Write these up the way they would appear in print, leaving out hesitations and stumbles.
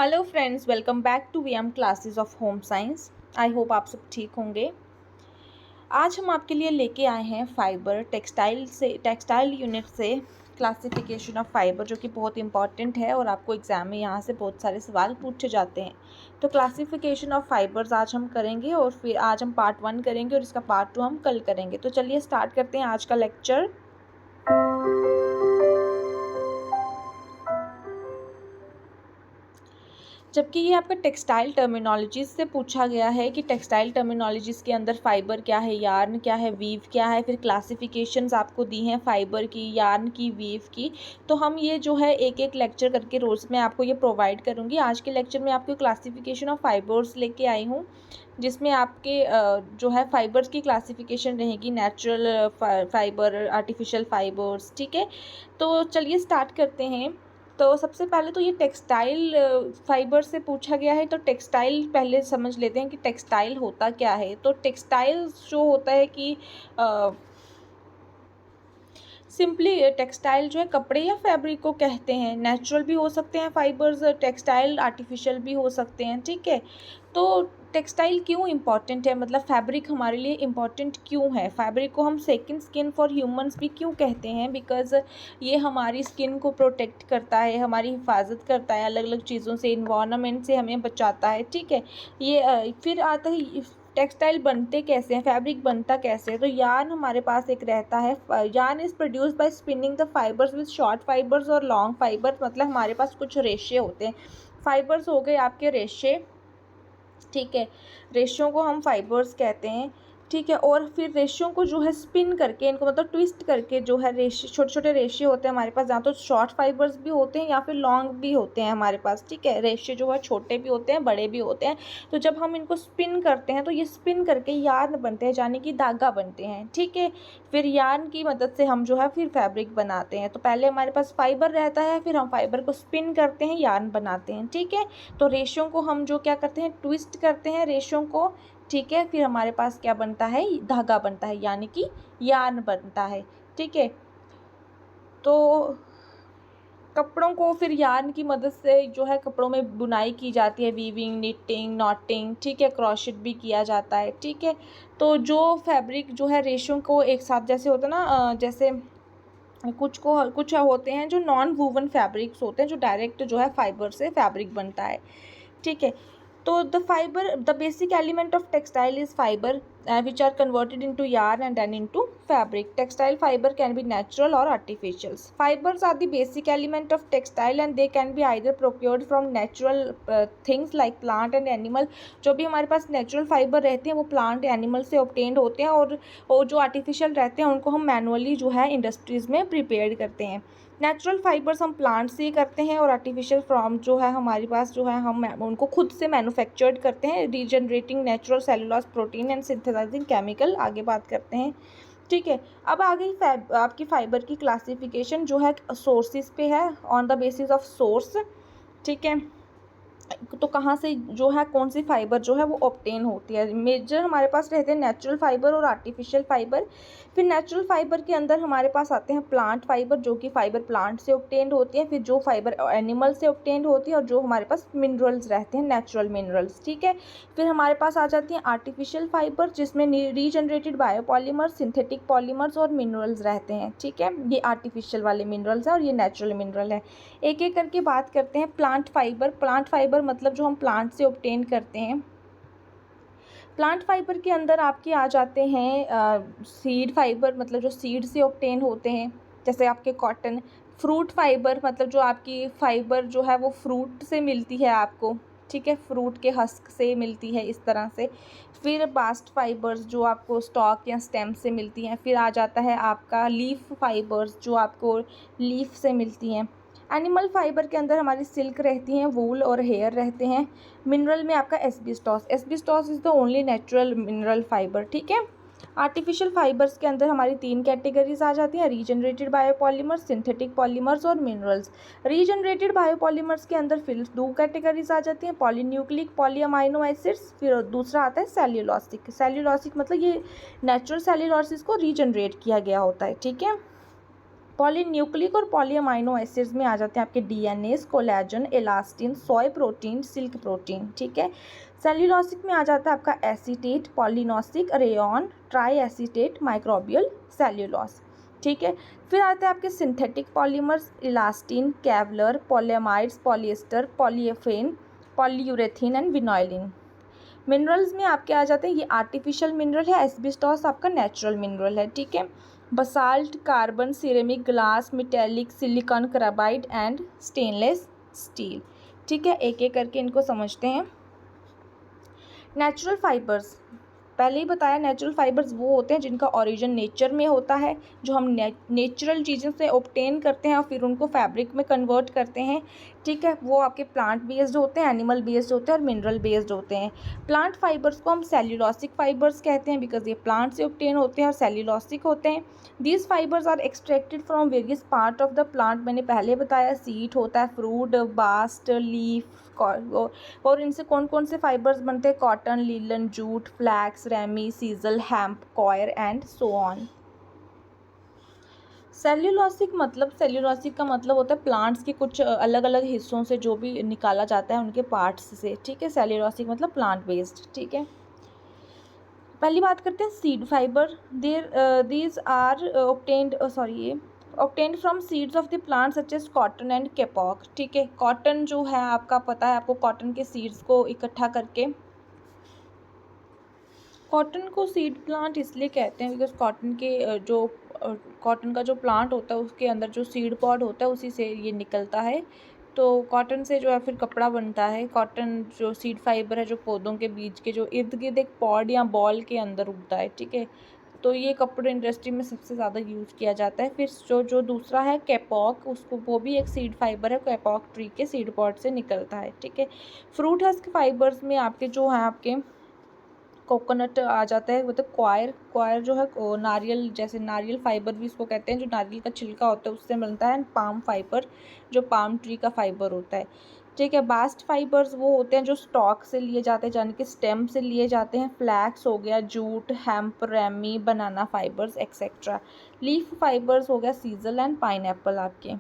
Hello friends, welcome back to VM classes of home science. I hope आप सब ठीक होंगे। आज हम आपके लिए लेके आए हैं फाइबर टेक्सटाइल यूनिट से क्लासिफिकेशन ऑफ फाइबर, जो कि बहुत इंपॉर्टेंट है और आपको एग्जाम में यहाँ से बहुत सारे सवाल पूछे जाते हैं। तो क्लासिफिकेशन ऑफ फाइबर्स आज हम करेंगे और फिर आज हम पार्ट 1 करेंगे और इसका पार्ट 2 हम कल करेंगे। तो चलिए स्टार्ट करते हैं आज का लेक्चर। जबकि ये आपका टेक्सटाइल टर्मिनोलॉजीज से पूछा गया है कि टेक्सटाइल टर्मिनोलॉजीज के अंदर फाइबर क्या है, यार्न क्या है, वीव क्या है, फिर क्लासिफिकेशंस आपको दी हैं फाइबर की, यार्न की, वीव की। तो हम ये जो है एक एक लेक्चर करके रोज़ में आपको ये प्रोवाइड करूँगी। आज के लेक्चर में आपको क्लासिफिकेशन ऑफ फाइबर्स लेके आई हूँ, जिसमें आपके जो है फाइबर्स की क्लासिफिकेशन रहेगी, नेचुरल फाइबर, आर्टिफिशियल फाइबर्स। ठीक है, तो चलिए स्टार्ट करते हैं। तो सबसे पहले तो ये टेक्सटाइल फाइबर से पूछा गया है, तो टेक्सटाइल पहले समझ लेते हैं कि टेक्सटाइल होता क्या है। तो टेक्सटाइल जो होता है कि सिंपली टेक्सटाइल जो है कपड़े या फैब्रिक को कहते हैं। नेचुरल भी हो सकते हैं फाइबर्स, टेक्सटाइल आर्टिफिशियल भी हो सकते हैं। ठीक है, तो टेक्सटाइल क्यों इम्पॉर्टेंट है, मतलब फैब्रिक हमारे लिए इम्पॉर्टेंट क्यों है, फैब्रिक को हम सेकंड स्किन फॉर ह्यूमंस भी क्यों कहते हैं, बिकॉज ये हमारी स्किन को प्रोटेक्ट करता है, हमारी हिफाजत करता है अलग अलग चीज़ों से, इन्वायरमेंट से हमें बचाता है। ठीक है, ये फिर आता है टेक्सटाइल बनते कैसे हैं, फैब्रिक बनता कैसे है। तो यार्न हमारे पास एक रहता है। Yarn is produce by spinning the fibres with short fibres और लॉन्ग फाइबर्स, मतलब हमारे पास कुछ रेशे होते हैं। फाइबर्स हो गए आपके रेशे। ठीक है, रेशों को हम फाइबर्स कहते हैं। ठीक है, और फिर रेशों को जो है स्पिन करके, इनको मतलब ट्विस्ट करके जो है रेशे, छोटे छोटे रेशे होते हैं हमारे पास, जहाँ तो शॉर्ट फाइबर्स भी होते हैं या फिर लॉन्ग भी होते हैं हमारे पास। ठीक है, रेशे जो है छोटे भी होते हैं, बड़े भी होते हैं। तो जब हम इनको स्पिन करते हैं तो ये स्पिन करके यार्न बनते हैं, यानी कि धागा बनते हैं। ठीक है, फिर यार्न की मदद से हम जो है फिर फैब्रिक बनाते हैं। तो पहले हमारे पास फाइबर रहता है, फिर हम फाइबर को स्पिन करते हैं, यार्न बनाते हैं। ठीक है, तो रेशों को हम जो क्या करते हैं, ट्विस्ट करते हैं रेशों को। ठीक है, फिर हमारे पास क्या बनता है, धागा बनता है, यानी कि यार्न बनता है। ठीक है, तो कपड़ों को फिर यार्न की मदद से जो है कपड़ों में बुनाई की जाती है, वीविंग, निटिंग, नॉटिंग। ठीक है, क्रॉशेट भी किया जाता है। ठीक है, तो जो फैब्रिक जो है रेशों को एक साथ, जैसे होता है ना, जैसे कुछ होते हैं जो नॉन वूवन फैब्रिक्स होते हैं, जो डायरेक्ट जो है फाइबर से फैब्रिक बनता है। ठीक है, तो the basic element of textile is fibre which are converted into yarn and then into fabric. Textile fiber can be natural or artificial. Fibers are the basic element of textile and they can be either procured from natural things like plant and animal. जो भी हमारे पास natural fibre रहते हैं वो plant animal से obtained होते हैं, और जो आर्टिफिशियल रहते हैं उनको हम मैनुअली जो है इंडस्ट्रीज़ में प्रिपेयर करते हैं। नेचुरल फाइबर्स हम प्लांट से ही करते हैं, और आर्टिफिशियल फ्रॉम जो है हमारे पास जो है हम उनको खुद से मैन्युफैक्चर्ड करते हैं, regenerating natural cellulose protein and synthesising chemical. आगे बात करते हैं। ठीक है, अब आ गई आपकी फाइबर की क्लासिफिकेशन, जो है सोर्सेज पे है, on the basis of source. ठीक है, तो कहाँ से जो है कौन सी फाइबर जो है वो ऑब्टेन होती है। मेजर हमारे पास रहते हैं नेचुरल फाइबर और आर्टिफिशियल फाइबर। फिर नेचुरल फाइबर के अंदर हमारे पास आते हैं प्लांट फाइबर, जो कि फाइबर प्लांट से ऑब्टेन्ड होती है, फिर जो फाइबर एनिमल से ऑब्टेन्ड होती है, और जो हमारे पास मिनरल्स रहते हैं, नेचुरल मिनरल्स। ठीक है, फिर हमारे पास आ जाती हैं आर्टिफिशियल फाइबर, जिसमें रीजनरेटेड बायोपॉलीमर्स, सिंथेटिक पॉलीमर्स और मिनरल्स रहते हैं। ठीक है, ये आर्टिफिशियल वाले मिनरल्स हैं और ये नेचुरल मिनरल है। एक एक करके बात करते हैं। प्लांट फाइबर, प्लांट फाइबर मतलब जो हम प्लांट से ऑब्टेन करते हैं। प्लांट फाइबर के अंदर आपके आ जाते हैं सीड फाइबर, मतलब जो सीड से ऑब्टेन होते हैं, जैसे आपके कॉटन। फ्रूट फाइबर मतलब जो आपकी फाइबर जो है वो फ्रूट से मिलती है आपको। ठीक है, फ्रूट के हस्क से मिलती है इस तरह से। फिर बास्ट फाइबर्स जो आपको स्टॉक या स्टेम से मिलती हैं। फिर आ जाता है आपका लीफ फाइबर्स, जो आपको लीफ से मिलती हैं। एनिमल फाइबर के अंदर हमारी सिल्क रहती हैं, वूल और हेयर रहते हैं। मिनरल में आपका asbestos, asbestos is the only natural mineral fibre. ठीक है, आर्टिफिशियल फाइबर्स के अंदर हमारी 3 कैटेगरीज आ जाती हैं, रीजनरेटेड बायोपॉलीमर्स, सिंथेटिक पॉलीमर्स और मिनरल्स। रीजनरेटेड बायोपॉलीमर्स के अंदर फिर 2 कैटेगरीज आ जाती हैं, पॉलीन्यूक्लिक पॉलीअमाइनो एसिड्स, फिर दूसरा आता है सेल्यूलोसिक। सेल्यूलोसिक मतलब ये नेचुरल सेल्यूलोसिस को रीजनरेट किया गया होता है। ठीक है, पॉलीन्यूक्लिक और पॉलीअमाइनो एसिड्स में आ जाते हैं आपके DNS, collagen, elastin, soy protein, silk protein, ठीक है। सेल्यूलोसिक में आ जाता है आपका acetate, polynosic, rayon, tri acetate, microbial cellulose, ठीक है। फिर आते हैं आपके synthetic polymers, elastin, Kevlar, polyamides, polyester, polyolefin, polyurethane and vinylon. Minerals में आपके आ जाते हैं, ये आर्टिफिशियल मिनरल है, एस्बेस्टॉस आपका नेचुरल मिनरल है, ठीक है। Basalt, carbon, ceramic, glass, metallic, silicon, carbide and stainless steel, ठीक है। एक एक करके इनको समझते हैं। नेचुरल फाइबर्स, पहले ही बताया, नेचुरल फाइबर्स वो होते हैं जिनका ओरिजिन नेचर में होता है, जो हम नेचुरल चीज़ों से ऑब्टेन करते हैं और फिर उनको फैब्रिक में कन्वर्ट करते हैं, ठीक है। वो आपके प्लांट बेस्ड होते हैं, एनिमल बेस्ड होते हैं और मिनरल बेस्ड होते हैं। प्लांट फाइबर्स को हम सेल्यूलोसिक फाइबर्स कहते हैं बिकॉज ये प्लांट से ऑब्टेन होते हैं और सेल्यूलोसिक होते हैं। These fibres are extracted from various part of the plant, मैंने पहले बताया, सीड होता है, फ्रूट, बास्ट, लीफ, और इनसे कौन कौन से फाइबर्स बनते हैं, cotton, linen, jute, flax, ramie, sisal, hemp, coir and so on. Cellulosic का मतलब होता है प्लांट्स के कुछ अलग अलग हिस्सों से जो भी निकाला जाता है उनके पार्ट्स से, ठीक है। सेल्यूलोसिक मतलब प्लांट बेस्ड, ठीक है। पहली बात करते हैं seed fiber, these are obtained from seeds of the plant such as cotton and kapok, ठीक है। कॉटन जो है आपका पता है आपको, कॉटन के सीड्स को इकट्ठा करके, कॉटन को सीड प्लांट इसलिए कहते हैं बिकॉज कॉटन का जो प्लांट होता है उसके अंदर जो सीड पॉड होता है उसी से ये निकलता है, तो कॉटन से जो है फिर कपड़ा बनता है। कॉटन जो सीड फाइबर है जो पौधों के बीज के जो इर्द गिर्द एक पॉड या बॉल के अंदर उगता है, ठीक है, तो ये कपड़े इंडस्ट्री में सबसे ज़्यादा यूज़ किया जाता है। फिर जो दूसरा है कैपॉक, उसको वो भी एक सीड फाइबर है, कैपॉक ट्री के सीड पॉड से निकलता है, ठीक है। फ्रूट हस्क फाइबर्स में आपके जो है आपके कोकोनट आ जाता है, मतलब क्वायर जो है नारियल, जैसे नारियल फाइबर भी इसको कहते हैं, जो नारियल का छिलका होता है उससे मिलता है। पाम फाइबर जो पाम ट्री का फाइबर होता है, ठीक है। बास्ट फाइबर्स वो होते हैं जो स्टॉक से लिए जाते हैं, यानी कि स्टेम से लिए जाते हैं। फ्लैक्स हो गया, जूट, हेम्प, रेमी, बनाना फाइबर्स एक्सेट्रा। लीफ फाइबर्स हो गया सीजल एंड पाइनएप्पल। आपके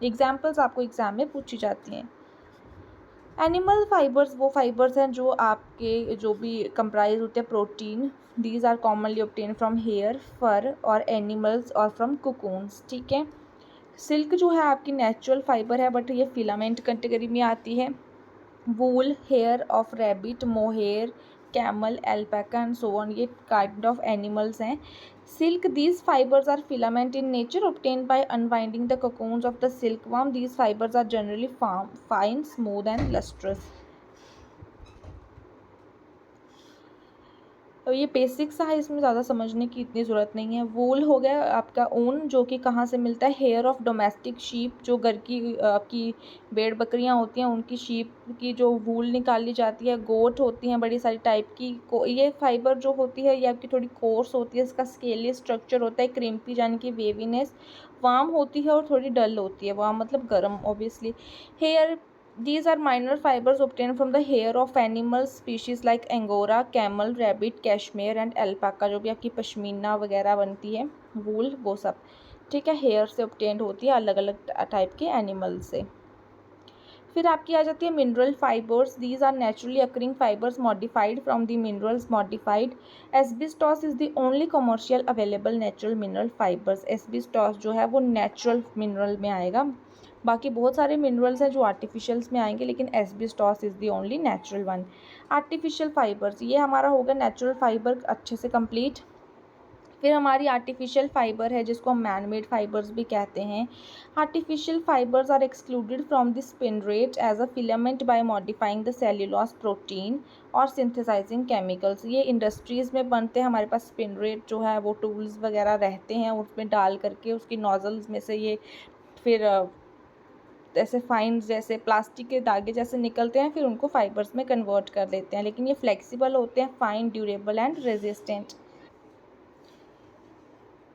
एग्जाम्पल्स आपको एग्जाम में पूछी जाती हैं। एनिमल फाइबर्स वो फाइबर्स हैं जो आपके जो भी कंप्राइज होते हैं protein, these are commonly obtain from hair, fur और एनिमल्स और फ्रॉम कुकून्स, ठीक है। सिल्क जो है आपकी नेचुरल फाइबर है बट ये फिलामेंट कैटेगरी में आती है। Wool, hair of rabbit, mohair, camel, alpaca and so on, ये काइंड ऑफ एनिमल्स हैं। Silk, these fibers are filament in nature obtained by unwinding the cocoons of the silkworm. These fibers are generally fine, smooth and lustrous. तो ये basic सा है, इसमें ज़्यादा समझने की इतनी ज़रूरत नहीं है। वूल हो गया आपका ऊन, जो कि कहाँ से मिलता है, हेयर ऑफ डोमेस्टिक शीप, जो घर की आपकी भेड़ बकरियाँ होती हैं उनकी शीप की जो वूल निकाली जाती है। गोट होती हैं बड़ी सारी टाइप की, ये फाइबर जो होती है ये आपकी थोड़ी कोर्स होती है, इसका स्केली स्ट्रक्चर होता है, क्रिम्पी यानी कि वेवीनेस। वार्म होती है और थोड़ी डल होती है, वार्म मतलब गर्म obviously. Hair, these are minor fibers obtained from the hair of animals species like angora, camel, rabbit, cashmere and alpaca, जो भी आपकी पश्मीना वगैरह बनती है, वूल, वो सब, ठीक है, हेयर से obtained होती है अलग अलग टाइप के एनिमल से। फिर आपकी आ जाती है mineral fibres, these are naturally occurring fibres modified from the minerals modified. Asbestos is the only commercial available natural mineral fibres. Asbestos जो है वो नेचुरल मिनरल में आएगा, बाकी बहुत सारे मिनरल्स हैं जो आर्टिफिशियल्स में आएंगे, लेकिन asbestos is the only natural one. Artificial fibres, ये हमारा होगा नेचुरल फाइबर अच्छे से कंप्लीट। फिर हमारी आर्टिफिशियल फाइबर है जिसको हम मैन मेड फाइबर्स भी कहते हैं। Artificial fibres are excluded from the spinneret as a filament by modifying the cellulose protein और सिंथेसाइजिंग केमिकल्स। ये इंडस्ट्रीज़ में बनते हैं, हमारे पास स्पिनरेट जो है वो टूल्स वगैरह रहते हैं, उसमें डाल करके उसकी नोजल्स में से ये फिर ऐसे फाइन जैसे प्लास्टिक के धागे जैसे निकलते हैं, फिर उनको फाइबर्स में कन्वर्ट कर देते हैं, लेकिन ये फ्लेक्सिबल होते हैं, fine, durable and resistant.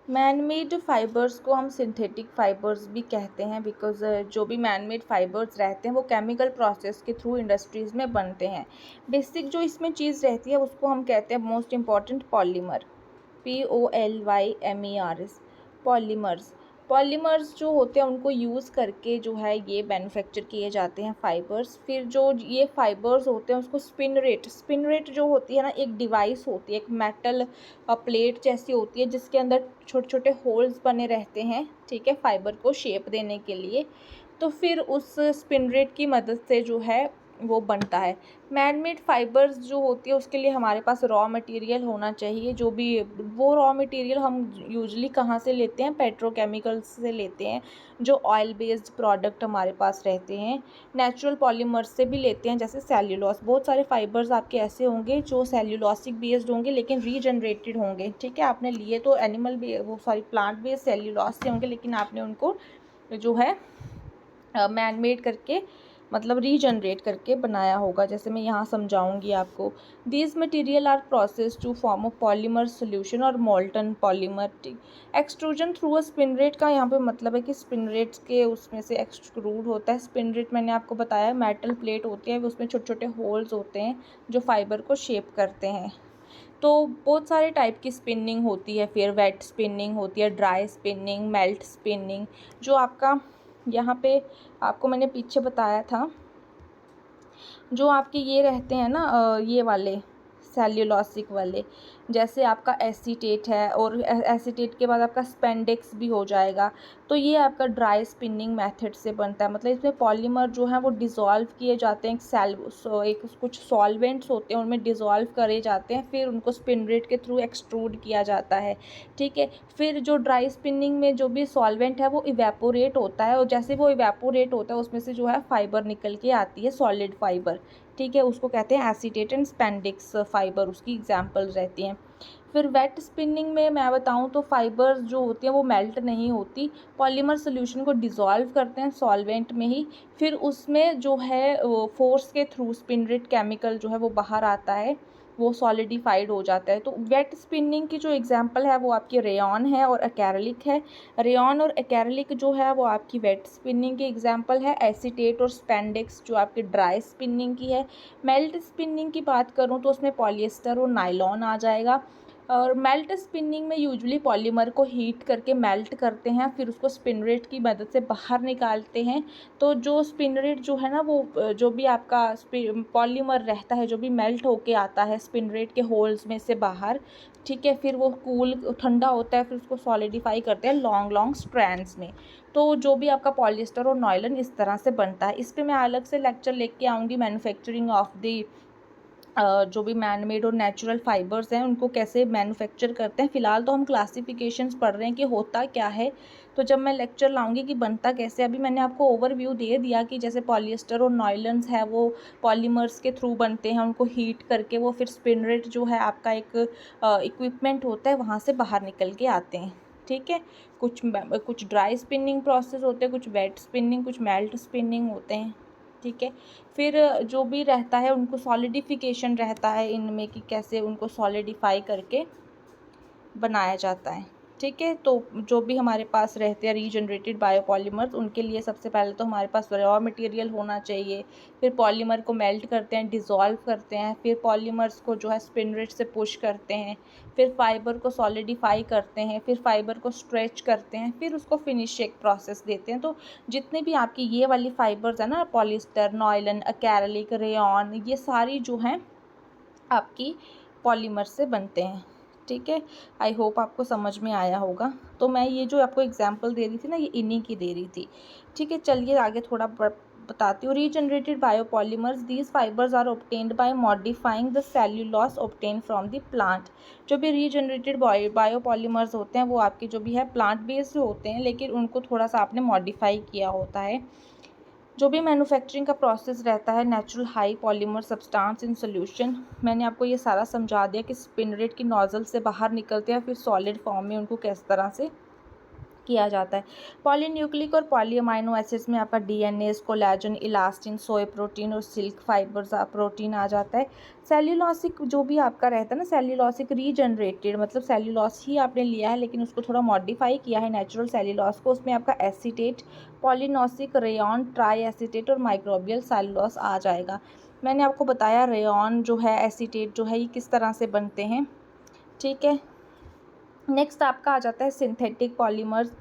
Man made fibres को हम सिंथेटिक फाइबर्स भी कहते हैं बिकॉज जो भी मैन मेड फाइबर्स रहते हैं वो केमिकल प्रोसेस के थ्रू इंडस्ट्रीज़ में बनते हैं। बेसिक जो इसमें चीज़ रहती है उसको हम कहते हैं most important polymer, POLYMERS, polymers. Polymers जो होते हैं उनको यूज़ करके जो है ये मैन्युफैक्चर किए जाते हैं फाइबर्स। फिर जो ये फाइबर्स होते हैं उसको स्पिन रेट जो होती है ना, एक डिवाइस होती है, एक मेटल प्लेट जैसी होती है जिसके अंदर छोटे छोटे होल्स बने रहते हैं, ठीक है, फाइबर को शेप देने के लिए। तो फिर उस स्पिन रेट की मदद से जो है वो बनता है। मैनमेड फाइबर्स जो होती है उसके लिए हमारे पास रॉ मटेरियल होना चाहिए, जो भी वो रॉ मटेरियल हम यूजुअली कहाँ से लेते हैं, पेट्रोकेमिकल्स से लेते हैं, जो ऑयल बेस्ड प्रोडक्ट हमारे पास रहते हैं। नेचुरल पॉलीमर्स से भी लेते हैं, जैसे सेल्यूलोस। बहुत सारे फाइबर्स आपके ऐसे होंगे जो सेल्यूलोसिक बेस्ड होंगे लेकिन रीजनरेटेड होंगे, ठीक है, आपने लिए तो प्लांट बेस्ड सेल्यूलोस से होंगे लेकिन आपने उनको जो है मैन मेड करके, मतलब रीजनरेट करके बनाया होगा, जैसे मैं यहाँ समझाऊंगी आपको। These material are process to form a polymer solution और molten polymer. Extrusion through a spinneret का यहाँ पे मतलब है कि स्पिन रेट्स के उसमें से एक्सट्रूड होता है। स्पिन रेट मैंने आपको बताया मेटल प्लेट होती है, उसमें छोटे छोटे होल्स होते हैं जो फाइबर को शेप करते हैं। तो बहुत सारे टाइप की स्पिनिंग होती है, फिर वेट स्पिनिंग होती है, ड्राई स्पिनिंग, मेल्ट स्पिनिंग। जो आपका यहाँ पे आपको मैंने पीछे बताया था, जो आपके ये रहते हैं ना ये वाले सेल्यूलोसिक वाले, जैसे आपका एसीटेट है और एसीटेट के बाद आपका स्पेंडेक्स भी हो जाएगा, तो ये आपका ड्राई स्पिनिंग मेथड से बनता है। मतलब इसमें पॉलीमर जो है वो डिज़ोल्व किए जाते हैं, एक कुछ सॉल्वेंट्स होते हैं उनमें डिज़ोल्व करे जाते हैं, फिर उनको स्पिन रेट के थ्रू एक्सट्रूड किया जाता है, ठीक है। फिर जो ड्राई स्पिनिंग में जो भी सॉल्वेंट है वो इवेपोरेट होता है, और जैसे वो इवेपोरेट होता है उसमें से जो है फाइबर निकल के आती है, सॉलिड फाइबर, ठीक है, उसको कहते हैं एसीटेट एंड स्पेंडिक्स फाइबर, उसकी एग्जांपल रहती हैं। फिर वेट स्पिनिंग में मैं बताऊं तो फाइबर्स जो होती हैं वो मेल्ट नहीं होती, पॉलीमर सोल्यूशन को डिज़ोल्व करते हैं सॉल्वेंट में ही, फिर उसमें जो है फोर्स के थ्रू स्पिन रेट केमिकल जो है वो बाहर आता है, वो सॉलिडिफाइड हो जाता है। तो वेट स्पिनिंग की जो एग्जांपल है वो आपकी रेयॉन है और एक्रेलिक है। रेयॉन और एक्रेलिक जो है वो आपकी वेट स्पिनिंग की एग्जांपल है। एसीटेट और स्पेंडेक्स जो आपकी ड्राई स्पिनिंग की है। मेल्ट स्पिनिंग की बात करूँ तो उसमें पॉलिएस्टर और नायलॉन आ जाएगा। और मेल्ट स्पिनिंग में यूजुअली पॉलीमर को हीट करके मेल्ट करते हैं, फिर उसको स्पिन रेट की मदद से बाहर निकालते हैं। तो जो स्पिन रेट जो है ना वो जो भी आपका पॉलीमर रहता है जो भी मेल्ट होके आता है स्पिन रेट के होल्स में से बाहर, ठीक है, फिर वो कूल ठंडा होता है, फिर उसको सॉलिडिफाई करते हैं लॉन्ग लॉन्ग स्ट्रैंड्स में। तो जो भी आपका पॉलिएस्टर और नॉयलन इस तरह से बनता है। इस पर मैं अलग से लेक्चर लेके आऊँगी, मैन्युफैक्चरिंग ऑफ दी जो भी मैनमेड और नेचुरल फाइबर्स हैं उनको कैसे मैन्युफैक्चर करते हैं। फ़िलहाल तो हम क्लासिफिकेशंस पढ़ रहे हैं कि होता क्या है, तो जब मैं लेक्चर लाऊंगी कि बनता कैसे, अभी मैंने आपको ओवरव्यू दे दिया कि जैसे पॉलिएस्टर और नॉयलन्स है वो पॉलीमर्स के थ्रू बनते हैं, उनको हीट करके वो फिर स्पिन रेट जो है आपका एक इक्विपमेंट होता है वहाँ से बाहर निकल के आते हैं, ठीक है। कुछ ड्राई स्पिनिंग प्रोसेस होते हैं, कुछ वेट स्पिनिंग, कुछ मेल्ट स्पिनिंग होते हैं, ठीक है। फिर जो भी रहता है उनको सॉलिडिफिकेशन रहता है इनमें कि कैसे उनको सॉलिडिफाई करके बनाया जाता है, ठीक है। तो जो भी हमारे पास रहते हैं रीजनरेटेड बायोपॉलीमर्स, उनके लिए सबसे पहले तो हमारे पास रॉ मटेरियल होना चाहिए, फिर पॉलीमर को मेल्ट करते हैं, डिज़ोल्व करते हैं, फिर पॉलीमर्स को जो है स्पिन रेट से पुश करते हैं, फिर फाइबर को सॉलिडिफाई करते हैं, फिर फाइबर को स्ट्रेच करते हैं, फिर उसको फिनिश एक प्रोसेस देते हैं। तो जितने भी आपकी ये वाली फाइबर्स है ना, पॉलिएस्टर, नॉयलन, एक्रेलिक, रेयॉन, ये सारी जो हैं आपकी पॉलीमर से बनते हैं, ठीक है। आई होप आपको समझ में आया होगा। तो मैं ये जो आपको एग्जांपल दे रही थी ना, ये इन्हीं की दे रही थी, ठीक है। चलिए आगे थोड़ा बताती हूँ। Regenerated biopolymers, these fibres are obtained by modifying the cellulose obtain from the plant. जो भी रीजनरेटेड बायोपॉलीमर्स होते हैं वो आपके जो भी है प्लांट बेस्ड होते हैं, लेकिन उनको थोड़ा सा आपने मॉडिफाई किया होता है। जो भी मैन्युफैक्चरिंग का प्रोसेस रहता है, natural high polymer substance in solution, मैंने आपको ये सारा समझा दिया कि स्पिन रेट की नोजल से बाहर निकलते हैं, फिर सॉलिड फॉर्म में उनको किस तरह से किया जाता है। पॉलीन्यूक्लिक और पॉलीअमाइनो एसिड्स में आपका DNA, collagen, elastin, soy protein और सिल्क फाइबर्स प्रोटीन आ जाता है। सेल्यूलोसिक जो भी आपका रहता है ना, सेल्यूलोसिक रीजनरेटेड, मतलब सेल्यूलोस ही आपने लिया है लेकिन उसको थोड़ा मॉडिफाई किया है नेचुरल सेल्यूलोस को, उसमें आपका acetate, polynosic, rayon, tri acetate और माइक्रोबियल सेल्यूलोस आ जाएगा। मैंने आपको बताया रेयॉन जो है, एसीटेट जो है, ये किस तरह से बनते हैं, ठीक है। नेक्स्ट आपका आ जाता है सिंथेटिक पॉलीमर्स।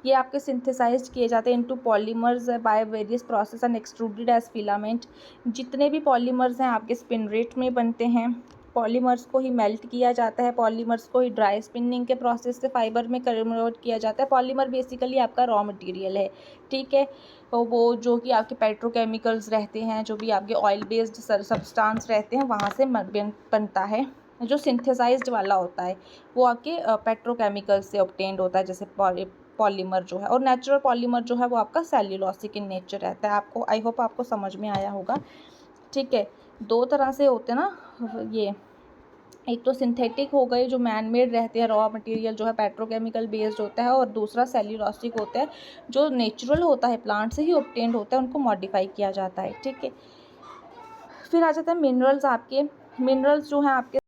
ये आपके सिंथेसाइज्ड किए जाते हैं into polymers by various process and extruded as filament. जितने भी पॉलीमर्स हैं आपके स्पिन रेट में बनते हैं। पॉलीमर्स को ही मेल्ट किया जाता है, पॉलीमर्स को ही ड्राई स्पिनिंग के प्रोसेस से फाइबर में कन्वर्ट किया जाता है। पॉलीमर बेसिकली आपका रॉ मटेरियल है, ठीक है। तो वो जो कि आपके पेट्रोकेमिकल्स रहते हैं, जो भी आपके ऑयल बेस्ड सब्सटेंस रहते हैं, वहाँ से बनता है। जो सिंथेसाइज्ड वाला होता है वो आपके पेट्रोकेमिकल्स से ऑब्टेन्ड होता है, जैसे पॉलीमर जो है। और नेचुरल पॉलीमर जो है वो आपका सेल्यूलोसिक इन नेचर रहता है। आपको आई होप आपको समझ में आया होगा, ठीक है। दो तरह से होते हैं ना ये, एक तो सिंथेटिक हो गए जो मैन मेड रहते हैं, रॉ मटेरियल जो है पेट्रोकेमिकल बेस्ड होता है, और दूसरा सेल्यूलोसिक होता है जो नेचुरल होता है, प्लांट से ही ऑब्टेन्ड होता है, उनको मॉडिफाई किया जाता है, ठीक है। फिर आ जाता है मिनरल्स। आपके मिनरल्स जो हैं आपके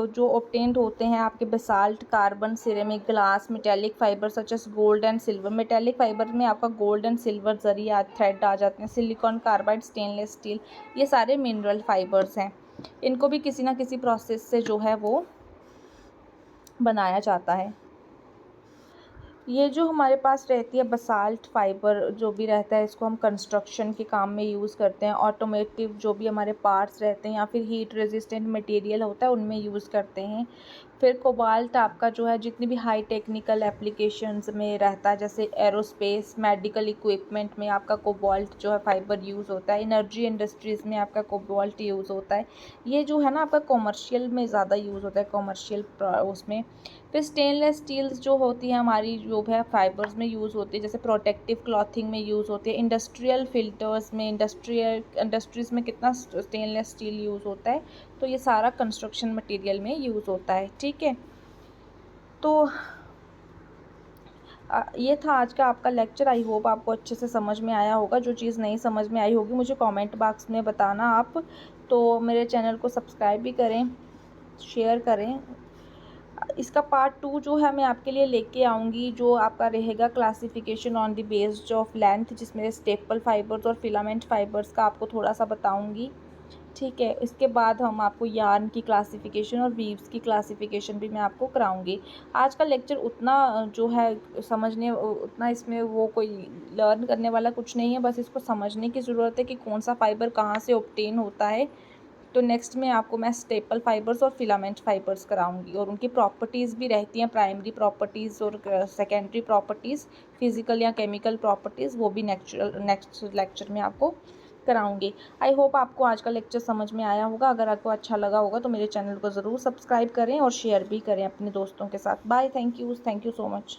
जो ऑब्टेन्ड होते हैं आपके basalt, carbon, ceramic, glass, metallic fiber such as gold and silver. Metallic fiber में आपका gold and silver zari thread आ जाते हैं। सिलिकॉन, कार्बाइड, स्टेनलेस स्टील, ये सारे मिनरल फाइबर्स हैं। इनको भी किसी ना किसी प्रोसेस से जो है वो बनाया जाता है। ये जो हमारे पास रहती है बसाल्ट फाइबर जो भी रहता है, इसको हम कंस्ट्रक्शन के काम में यूज़ करते हैं। ऑटोमेटिव जो भी हमारे पार्ट्स रहते हैं या फिर हीट रेजिस्टेंट मटेरियल होता है उनमें यूज़ करते हैं। फिर कोबाल्ट आपका जो है जितनी भी हाई टेक्निकल एप्लीकेशंस में रहता है, जैसे एरोस्पेस, मेडिकल इक्विपमेंट में आपका कोबाल्ट जो है फाइबर यूज़ होता है। एनर्जी इंडस्ट्रीज़ में आपका कोबाल्ट यूज़ होता है। ये जो है ना आपका कॉमर्शियल में ज़्यादा यूज़ होता है, कॉमर्शियल उसमें। फिर स्टेनलेस स्टील्स जो होती है हमारी जो है फाइबर्स में यूज़ होती है, जैसे प्रोटेक्टिव क्लॉथिंग में यूज़ होती है। इंडस्ट्रियल फिल्टर्स में, इंडस्ट्रीज़ में कितना स्टेनलेस स्टील यूज़ होता है। तो ये सारा कंस्ट्रक्शन मटेरियल में यूज़ होता है, ठीक है। तो ये था आज का आपका लेक्चर। आई होप आपको अच्छे से समझ में आया होगा। जो चीज़ नहीं समझ में आई होगी मुझे कमेंट बॉक्स में बताना आप। तो मेरे चैनल को सब्सक्राइब भी करें, शेयर करें। इसका पार्ट 2 जो है मैं आपके लिए लेके आऊँगी, जो आपका रहेगा classification on the based of length, जिसमें स्टेपल फाइबर्स और फिलामेंट फाइबर्स का आपको थोड़ा सा बताऊँगी, ठीक है। इसके बाद हम आपको यार्न की क्लासिफिकेशन और वीव्स की क्लासिफिकेशन भी मैं आपको कराऊंगी। आज का लेक्चर उतना जो है समझने उतना इसमें वो कोई लर्न करने वाला कुछ नहीं है, बस इसको समझने की ज़रूरत है कि कौन सा फाइबर कहाँ से ऑब्टेन होता है। तो नेक्स्ट में आपको मैं स्टेपल फाइबर्स और फिलामेंट फाइबर्स कराऊंगी, और उनकी प्रॉपर्टीज़ भी रहती हैं, प्राइमरी प्रॉपर्टीज़ और सेकेंडरी प्रॉपर्टीज़, फिजिकल या केमिकल प्रॉपर्टीज़, वो भी नेक्स्ट लेक्चर में आपको कराऊंगी। आई होप आपको आज का लेक्चर समझ में आया होगा। अगर आपको अच्छा लगा होगा तो मेरे चैनल को ज़रूर सब्सक्राइब करें और शेयर भी करें अपने दोस्तों के साथ। Bye, thank you so much.